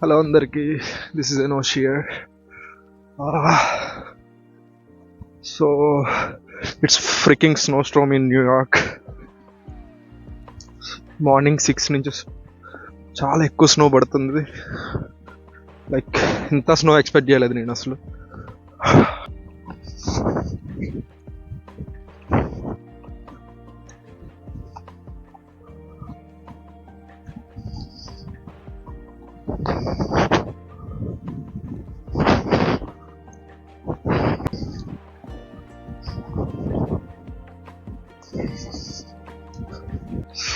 Hello అందరికి, this is Enosh here. So it's freaking snow storm in New York. Morning 6 నుంచి చాలా ఎక్కువ snow పడుతుంది. లైక్ ఇంత స్నో ఎక్స్పెక్ట్ చేయలేదు నేను అసలు.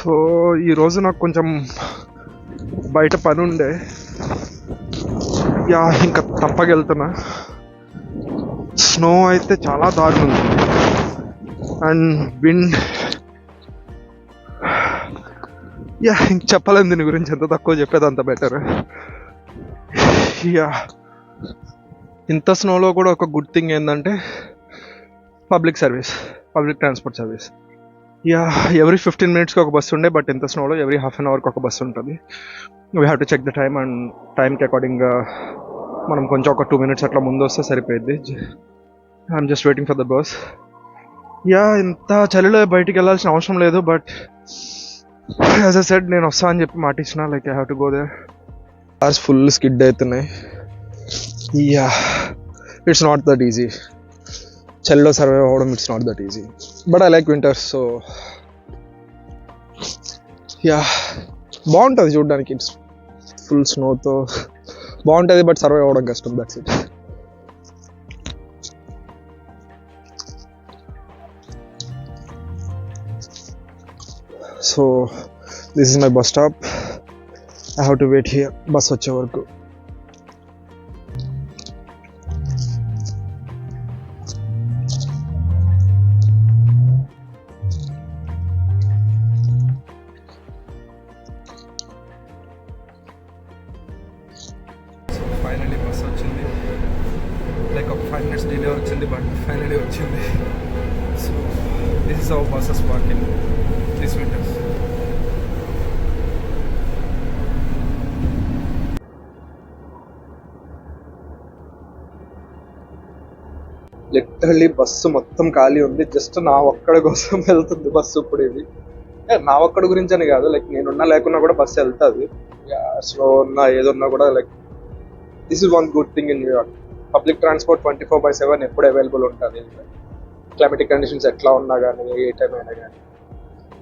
సో ఈరోజు నాకు కొంచెం బయట పని ఉండే, ఇంకా తప్పగెళ్తున్నా. స్నో అయితే చాలా దారుణం ఉంది అండ్ విండ్, ఇంక చెప్పలేము దీని గురించి. ఎంత తక్కువ చెప్పేది అంత బెటర్. ఇంత స్నోలో కూడా ఒక గుడ్ థింగ్ ఏంటంటే పబ్లిక్ ట్రాన్స్పోర్ట్ సర్వీస్. ఎవ్రీ 15 minutesకి ఒక బస్సు ఉండే, బట్ ఇంత స్నోలో ఎవ్రీ హాఫ్ అన్ అవర్కి ఒక బస్సు ఉంటుంది. We have to check the time and టైంకి అకార్డింగ్గా మనం కొంచెం ఒక 2 minutes అట్లా ముందు వస్తే సరిపోయింది. I'm just waiting for the bus. ఇంత చలిలో బయటికి వెళ్ళాల్సిన అవసరం లేదు, బట్ యాజ్ ఐ సెడ్ నేను వస్తా అని చెప్పి మాట ఇచ్చిన. Like I have to go there. Cars full skid అవుతున్నాయి. It's not that easy. చలిలో సర్వైవ్ అవ్వడం it's not that easy, but I like winters. So బాగుంటుంది చూడడానికి. ఇట్స్ ఫుల్ స్నోతో బాగుంటుంది, బట్ సర్వైవ్ అవ్వడం కష్టం. That's it. So this is my bus stop. I have to wait here bus వచ్చే వరకు. Finally bus వచ్చింది. లైక్ ఒక 5 minutes డిలే వచ్చింది, బట్ ఫైనలీ వచ్చింది. So this is how buses work in this winters. Literally bus మొత్తం ఖాళీ ఉంది. Just నా ఒక్కడి కోసం వెళ్తుంది బస్సు ఇప్పుడు. ఇది నా ఒక్కడి గురించి అని కాదు, లైక్ నేనున్నా లేకున్నా కూడా బస్సు వెళ్తుంది. స్లో ఉన్నా ఏదున్నా కూడా. Like this is one good thing in New York. Public transport 24/7 ఎప్పుడు అవైలబుల్ ఉంటుంది. క్లైమేటిక్ కండిషన్స్ ఎట్లా ఉన్నా కానీ, ఏ టైం అయినా కానీ.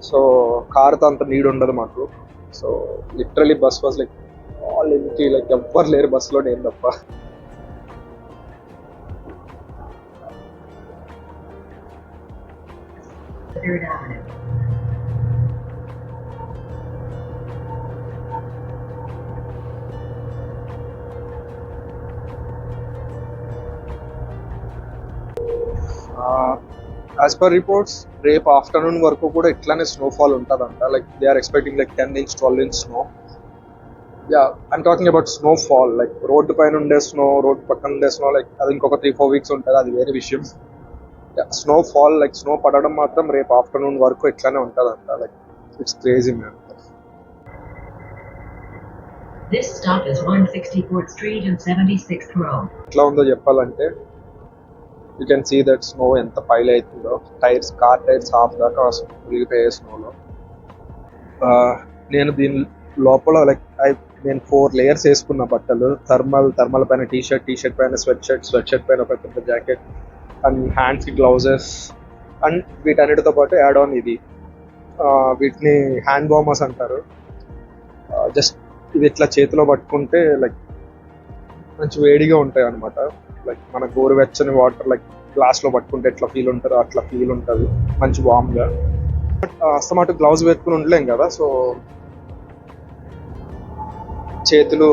సో కార్తో అంత నీడ్ ఉండదు మాకు. So literally bus was like all empty. Like ఎవ్వరు లేరు బస్సులో, నేను తప్ప. Third Avenue. As per reports రేపు ఆఫ్టర్నూన్ వరకు కూడా ఇట్లానే స్నోఫాల్ ఉంటుందంట. Like they are expecting like 10 inch 12 inch snow. I'm talking about snowfall. Like road పైన ఉండే స్నో, రోడ్డు పక్కన ఉండే స్నో, లైక్ అది ఇంకొక 3-4 weeks ఉంటుంది, అది వేరే విషయం. స్నోఫాల్ లైక్ స్నో పడడం మాత్రం రేపు ఆఫ్టర్నూన్ వరకు ఇట్లానే ఉంటుందంట. Like it's crazy man. This stop is 164th Street and 76th Row. ఎట్లా ఉందో చెప్పాలంటే, you can see that snow ఎంత పైల్ అవుతుందో. కార్ టైర్స్ హాఫ్ దాకా మునిగిపోయే స్నోలో. నేను దీని లోపల నేను 4 layers వేసుకున్న బట్టలు. థర్మల్ పైన టీ షర్ట్ పైన స్వెట్ షర్ట్ పైన ఒక పెద్ద జాకెట్ అండ్ హ్యాండ్స్కి గ్లౌజెస్ అండ్ వీటన్నిటితో పాటు యాడ్ ఆన్ ఇది. వీటిని హ్యాండ్ వార్మర్స్ అంటారు. జస్ట్ ఇది ఇట్లా చేతిలో పట్టుకుంటే లైక్ మంచి వేడిగా ఉంటాయి అనమాట. లైక్ మన గోరువెచ్చని వాటర్ లైక్ గ్లాస్లో పట్టుకుంటే ఎట్లా ఫీల్ ఉంటారో అట్లా ఫీల్ ఉంటుంది, మంచి వామ్గా. బట్ అస్తమాటు గ్లౌజ్ పెట్టుకుని ఉండలేం కదా. సో చేతులు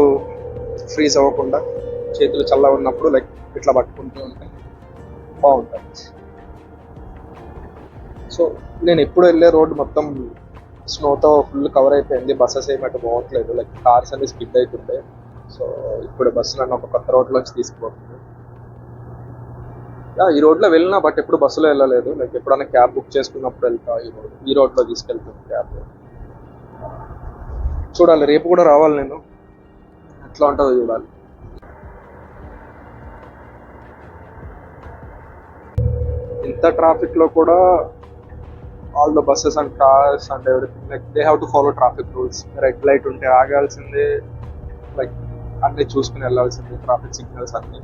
ఫ్రీజ్ అవ్వకుండా, చేతులు చల్లగా ఉన్నప్పుడు లైక్ ఇట్లా పట్టుకుంటూ ఉంటాయి, బాగుంటుంది. సో నేను ఎప్పుడు వెళ్ళే రోడ్ మొత్తం స్నోతో ఫుల్ కవర్ అయిపోయింది. బస్సెస్ ఏమంటే పోవట్లేదు. లైక్ కార్స్ అన్ని స్కిడ్ అవుతుండే. సో ఇప్పుడు బస్సు నన్ను ఒక కొత్త రోడ్లోంచి తీసుకుపోతుంది. ఈ రోడ్లో వెళ్ళినా, బట్ ఎప్పుడు బస్సులో వెళ్ళలేదు. లైక్ ఎప్పుడైనా క్యాబ్ బుక్ చేసుకున్నప్పుడు వెళ్తా. ఈ రోడ్లో తీసుకెళ్తాను క్యాబ్. చూడాలి, రేపు కూడా రావాలి నేను. ఎట్లా ఉంటుందో చూడాలి. ఇంత ట్రాఫిక్లో కూడా all the buses and cars and everything like they have to follow traffic rules. Red light ఉంటే ఆగాల్సిందే, లైక్ అన్నీ చూసుకుని వెళ్ళాల్సిందే, ట్రాఫిక్ సిగ్నల్స్ అన్నీ.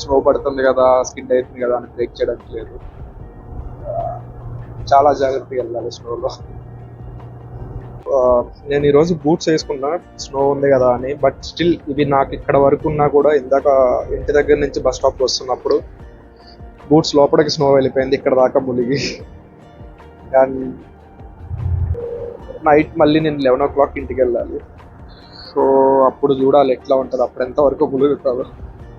స్నో పడుతుంది కదా, స్కిడ్ అవుతుంది కదా అని బ్రేక్ చేయడానికి లేదు. చాలా జాగ్రత్తగా వెళ్ళాలి స్నోలో. నేను ఈరోజు బూట్స్ వేసుకున్నా స్నో ఉంది కదా అని, బట్ స్టిల్ ఇవి నాకు ఇక్కడ వరకు ఉన్నా కూడా ఇందాక ఇంటి దగ్గర నుంచి బస్ స్టాప్కి వస్తున్నప్పుడు బూట్స్ లోపలికి స్నో వెళ్ళిపోయింది ఇక్కడ దాకా ములిగి. అండ్ నైట్ మళ్ళీ నేను 11 o'clock ఇంటికి వెళ్ళాలి. సో అప్పుడు చూడాలి ఎట్లా ఉంటుంది, అప్పుడు ఎంతవరకు ములుగుతుందో.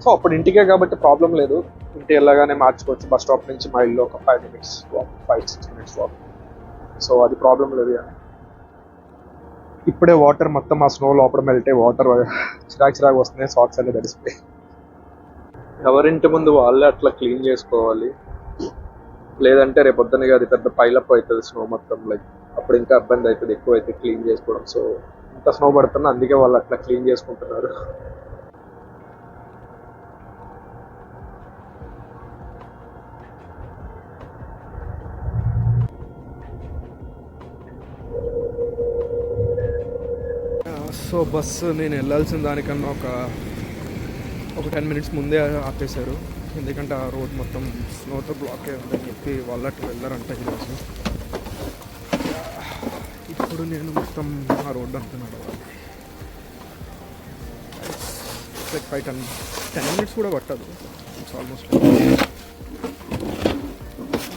సో అప్పుడు ఇంటికే కాబట్టి ప్రాబ్లం లేదు, ఇంటికి వెళ్ళగానే మార్చుకోవచ్చు. బస్ స్టాప్ నుంచి మా ఇల్లు ఒక 5 minutes walk, 5-6 minutes walk. So అది ప్రాబ్లం లేదు. కానీ ఇప్పుడే వాటర్ మొత్తం ఆ స్నో లోపల మెల్ట్ అయ్యి వాటర్ చిరాకు వస్తున్నాయి, సాక్స్ అన్ని తడిసిపోయి. ఎవరింటి ముందు వాళ్ళే అట్లా క్లీన్ చేసుకోవాలి, లేదంటే రేపు పొద్దునగా అది పెద్ద పైలప్ అవుతుంది స్నో మొత్తం. లైక్ అప్పుడు ఇంకా ఇబ్బంది అవుతుంది, ఎక్కువ అయితే క్లీన్ చేసుకోవడం. సో ఇంత స్నో పడుతున్నా అందుకే వాళ్ళు అట్లా క్లీన్ చేసుకుంటున్నారు. సో బస్సు నేను వెళ్ళాల్సిన దానికన్నా ఒక 10 minutes ముందే ఆపేశారు, ఎందుకంటే ఆ రోడ్ మొత్తం స్నోతో బ్లాక్ అయ్యి ఉందని చెప్పి వాళ్ళు అట్లా వెళ్ళారంట ఈరోజు. ఇప్పుడు నేను మొత్తం ఆ రోడ్డు అంతా నడవాలి. లైక్ 10 minutes కూడా పట్టదు, ఇట్స్ ఆల్మోస్ట్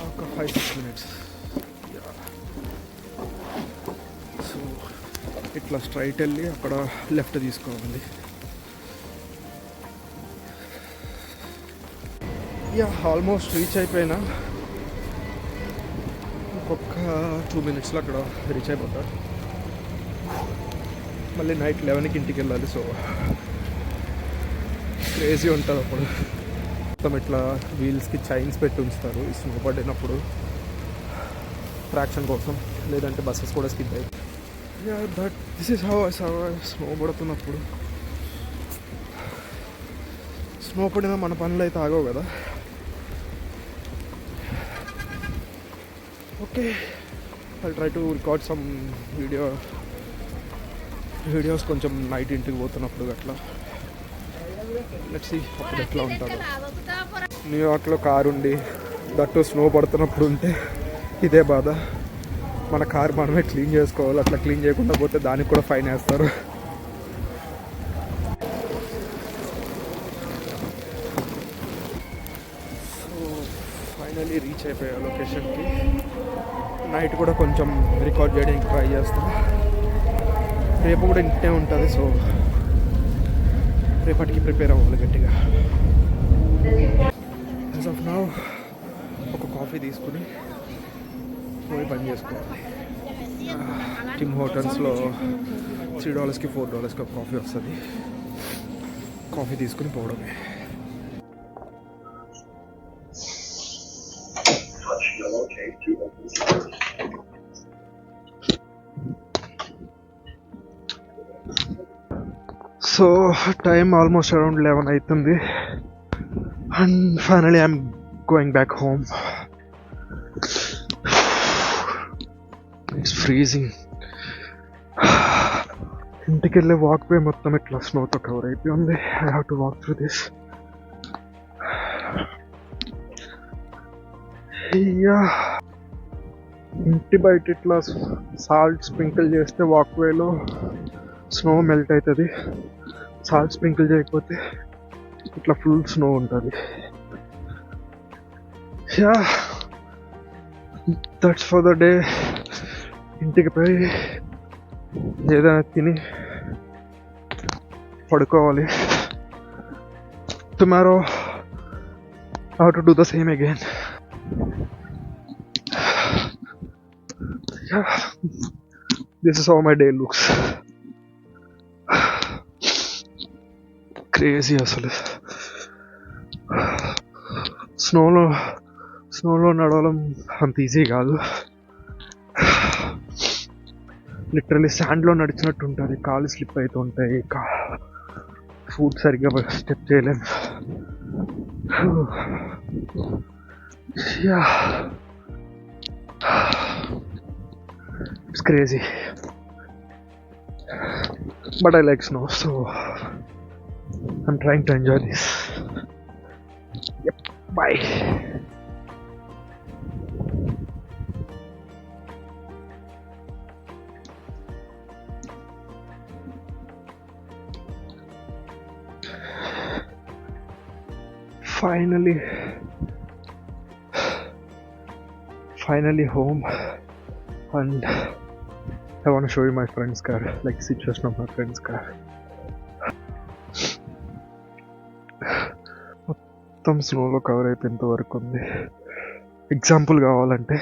ఒక 5-6 minutes. సో ఇట్లా స్ట్రైట్ వెళ్ళి అక్కడ లెఫ్ట్ తీసుకోవాలి. ఆల్మోస్ట్ రీచ్ అయిపోయినా, ఇంకొక 2 minutesలో అక్కడ రీచ్ అయిపోతా. మళ్ళీ నైట్ 11కి ఇంటికి వెళ్ళాలి. సో క్రేజీ ఉంటుంది అప్పుడు. మొత్తం ఇట్లా వీల్స్కి చైన్స్ పెట్టి ఉంచుతారు ఈ స్నో పడినప్పుడు, ట్రాక్షన్ కోసం, లేదంటే బస్సెస్ కూడా స్కిప్ అవుతాయి. But this is how I survive snow పడుతున్నప్పుడు. స్నో పడిన మన పనులు అయితే ఆగవు కదా. Okay, I try to record some videos కొంచెం నైట్ ఇంటికి పోతున్నప్పుడు అట్లా. లెట్స్ సీ అప్పుడు ఎట్లా ఉంటుందో. న్యూయార్క్లో కారు ఉండి దట్టు స్నో పడుతున్నప్పుడు ఉంటే ఇదే బాధ. మన కారు మనమే క్లీన్ చేసుకోవాలి, అట్లా క్లీన్ చేయకుండా పోతే దానికి కూడా ఫైన్ వేస్తారు. సో ఫైనలీ రీచ్ అయిపోయా లొకేషన్కి. నైట్ కూడా కొంచెం రికార్డ్ చేయడానికి ట్రై చేస్తాం. రేపు కూడా ఇంటే ఉంటుంది, సో రేపటికి ప్రిపేర్ అవ్వాలి గట్టిగా. యాజ్ ఆఫ్ నౌ ఒక కాఫీ తీసుకుని పోయి పని చేసుకోవాలి. టిమ్ హోటల్స్లో $3కి $4కి ఒక కాఫీ వస్తుంది. కాఫీ తీసుకుని పోవడమే. సో టైం ఆల్మోస్ట్ అరౌండ్ 11 అవుతుంది. And finally I'm going back home. It's freezing. ఇంటికి వెళ్ళే వాక్ వే మొత్తం ఇట్లా స్నోతో కవర్ అయిపోయి ఉంది. I have to walk through this. ఇంటి బయట ఇట్లా సాల్ట్ స్ప్రింకిల్ చేస్తే వాక్ వేలో స్నో మెల్ట్ అవుతుంది. సాల్ట్ స్ప్రింకిల్ చేయకపోతే ఇట్లా ఫుల్ స్నో ఉంటుంది. That's for the day. ఇంటికి పోయి ఏదైనా తిని పడుకోవాలి. Tomorrow I have to do the same again. This is how my day looks. Crazy అసలు. స్నోలో నడవడం అంత ఈజీ కాదు. లిటరలీ శాండ్లో నడిచినట్టు ఉంటుంది, కాళ్ళు స్లిప్ అవుతూ ఉంటాయి. ఫుడ్ సరిగ్గా స్టెప్ చేయలేను. Yeah, it's crazy, but I like snow, so I'm trying to enjoy this. Bye. Finally home, and I want to show you my friend's car, like the situation of my friend's car. మొత్తం స్నోలో cover అయిపోయేంత వరకు ఉంది. Example కావాలంటే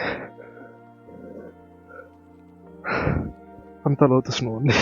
అంత లోతు snow ఉంది.